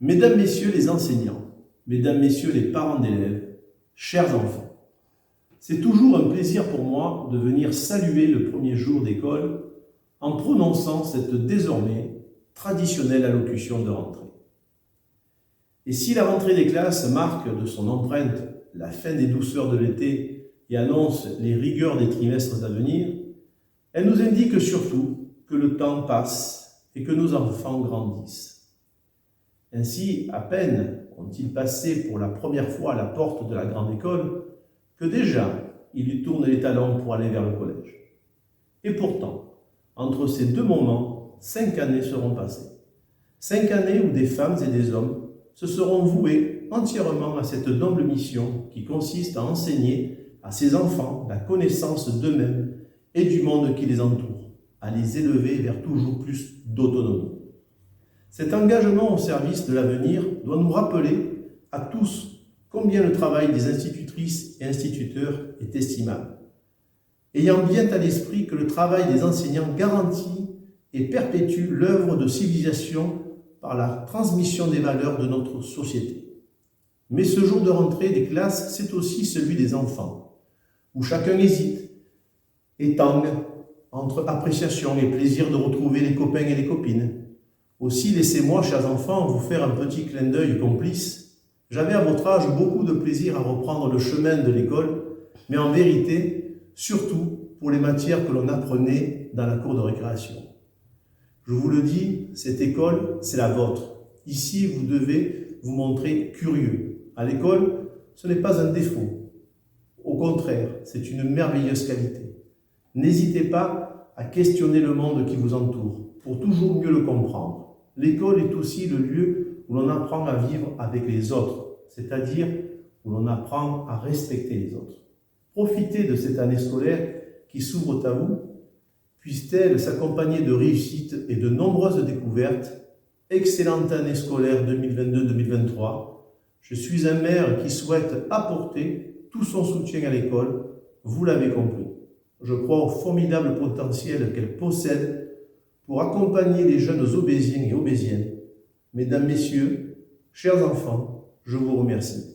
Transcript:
Mesdames, Messieurs les enseignants, Mesdames, Messieurs les parents d'élèves, chers enfants, c'est toujours un plaisir pour moi de venir saluer le premier jour d'école en prononçant cette désormais traditionnelle allocution de rentrée. Et si la rentrée des classes marque de son empreinte la fin des douceurs de l'été et annonce les rigueurs des trimestres à venir, elle nous indique surtout que le temps passe et que nos enfants grandissent. Ainsi, à peine ont-ils passé pour la première fois à la porte de la grande école que déjà ils lui tournent les talons pour aller vers le collège. Et pourtant, entre ces deux moments, 5 années seront passées. 5 années où des femmes et des hommes se seront voués entièrement à cette noble mission qui consiste à enseigner à ces enfants la connaissance d'eux-mêmes et du monde qui les entoure, à les élever vers toujours plus d'autonomie. Cet engagement au service de l'avenir doit nous rappeler à tous combien le travail des institutrices et instituteurs est estimable, ayant bien à l'esprit que le travail des enseignants garantit et perpétue l'œuvre de civilisation par la transmission des valeurs de notre société. Mais ce jour de rentrée des classes, c'est aussi celui des enfants, où chacun hésite et tangue entre appréciation et plaisir de retrouver les copains et les copines. Aussi, laissez-moi, chers enfants, vous faire un petit clin d'œil complice. J'avais à votre âge beaucoup de plaisir à reprendre le chemin de l'école, mais en vérité, surtout pour les matières que l'on apprenait dans la cour de récréation. Je vous le dis, cette école, c'est la vôtre. Ici, vous devez vous montrer curieux. À l'école, ce n'est pas un défaut. Au contraire, c'est une merveilleuse qualité. N'hésitez pas à questionner le monde qui vous entoure pour toujours mieux le comprendre. L'école est aussi le lieu où l'on apprend à vivre avec les autres, c'est-à-dire où l'on apprend à respecter les autres. Profitez de cette année scolaire qui s'ouvre à vous. Puisse-t-elle s'accompagner de réussites et de nombreuses découvertes. Excellente année scolaire 2022-2023. Je suis un maire qui souhaite apporter tout son soutien à l'école. Vous l'avez compris. Je crois au formidable potentiel qu'elle possède pour accompagner les jeunes obésiens et obésiennes. Mesdames, Messieurs, chers enfants, je vous remercie.